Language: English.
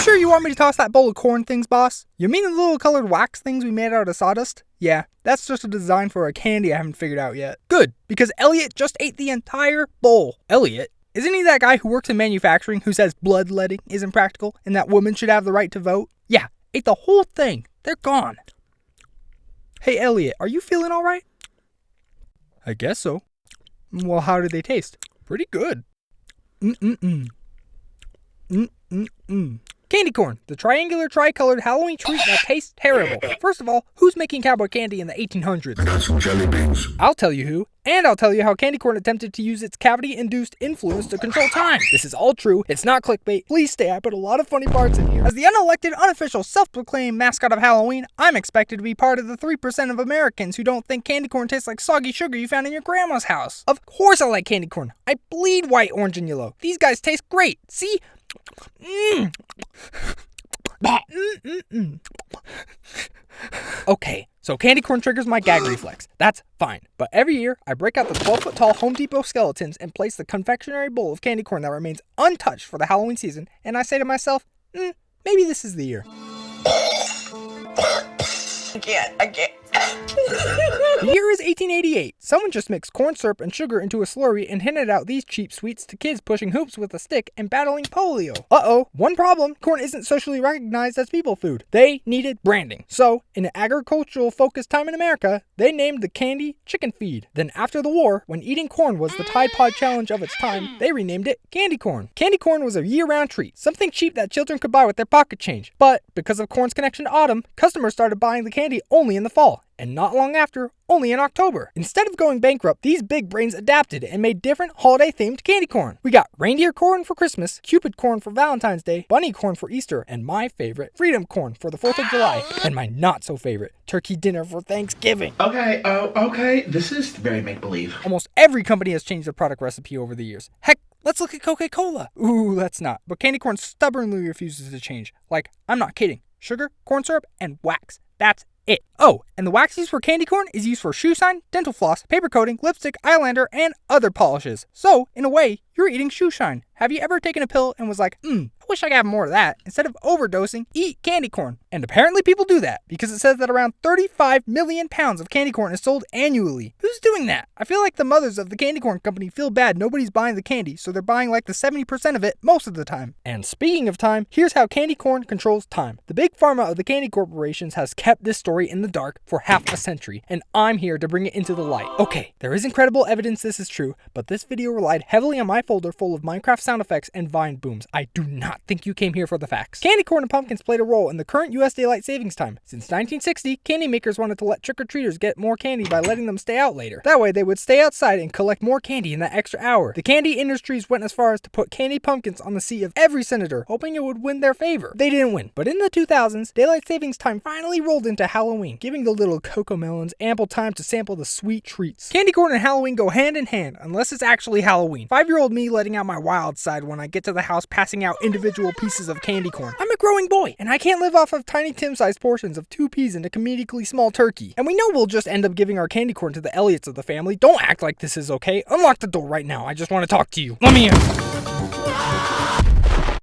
sure you want me to toss that bowl of corn things, boss? You mean the little colored wax things we made out of sawdust? Yeah, that's just a design for a candy I haven't figured out yet. Good, because Elliot just ate the entire bowl. Elliot? Isn't he that guy who works in manufacturing who says bloodletting isn't practical and that women should have the right to vote? Yeah, ate the whole thing. They're gone. Hey Elliot, are you feeling alright? I guess so. Well, how did they taste? Pretty good. Candy corn, the triangular, tricolored Halloween treat that tastes terrible. First of all, who's making cowboy candy in the 1800s? I got some jelly beans. I'll tell you who, and I'll tell you how candy corn attempted to use its cavity-induced influence to control time. This is all true. It's not clickbait. Please stay. I put a lot of funny parts in here. As the unelected, unofficial, self-proclaimed mascot of Halloween, I'm expected to be part of the 3% of Americans who don't think candy corn tastes like soggy sugar you found in your grandma's house. Of course I like candy corn. I bleed white, orange, and yellow. These guys taste great. See? Okay, so candy corn triggers my gag reflex. That's fine. But every year, I break out the 12-foot tall Home Depot skeletons and place the confectionery bowl of candy corn that remains untouched for the Halloween season, and I say to myself, maybe this is the year. I can't. The year is 1888. Someone just mixed corn syrup and sugar into a slurry and handed out these cheap sweets to kids pushing hoops with a stick and battling polio. Uh-oh, one problem. Corn isn't socially recognized as people food. They needed branding. So, in an agricultural-focused time in America, they named the candy Chicken Feed. Then after the war, when eating corn was the Tide Pod challenge of its time, they renamed it Candy Corn. Candy corn was a year-round treat, something cheap that children could buy with their pocket change. But, because of corn's connection to autumn, customers started buying the candy only in the fall. And not long after, only in October. Instead of going bankrupt, these big brains adapted and made different holiday-themed candy corn. We got reindeer corn for Christmas, Cupid corn for Valentine's Day, bunny corn for Easter, and my favorite, freedom corn for the 4th of July, and my not-so-favorite, turkey dinner for Thanksgiving. Okay, this is very make-believe. Almost every company has changed their product recipe over the years. Heck, let's look at Coca-Cola. Ooh, let's not. But candy corn stubbornly refuses to change. Like, I'm not kidding. Sugar, corn syrup, and wax. That's it. Oh, and the wax used for candy corn is used for shoe shine, dental floss, paper coating, lipstick, eyeliner, and other polishes. So, in a way, you're eating shoe shine. Have you ever taken a pill and was like, I wish I could have more of that. Instead of overdosing, eat candy corn. And apparently people do that, because it says that around 35 million pounds of candy corn is sold annually. Who's doing that? I feel like the mothers of the candy corn company feel bad nobody's buying the candy, so they're buying like the 70% of it most of the time. And speaking of time, here's how candy corn controls time. The big pharma of the candy corporations has kept this story in the dark for half a century, and I'm here to bring it into the light. Okay, there is incredible evidence this is true, but this video relied heavily on my folder full of Minecraft sound effects and Vine booms. I do not think you came here for the facts. Candy corn and pumpkins played a role in the current U.S. daylight savings time. Since 1960, candy makers wanted to let trick-or-treaters get more candy by letting them stay out later. That way, they would stay outside and collect more candy in that extra hour. The candy industries went as far as to put candy pumpkins on the seat of every senator, hoping it would win their favor. They didn't win. But in the 2000s, daylight savings time finally rolled into Halloween, giving the little cocomelons ample time to sample the sweet treats. Candy corn and Halloween go hand in hand, unless it's actually Halloween. 5-year-old me letting out my wild side when I get to the house passing out individual pieces of candy corn. I'm a growing boy, and I can't live off of Tiny Tim-sized portions of 2 peas and a comedically small turkey. And we know we'll just end up giving our candy corn to the Elliots of the family. Don't act like this is okay. Unlock the door right now. I just want to talk to you. Let me in.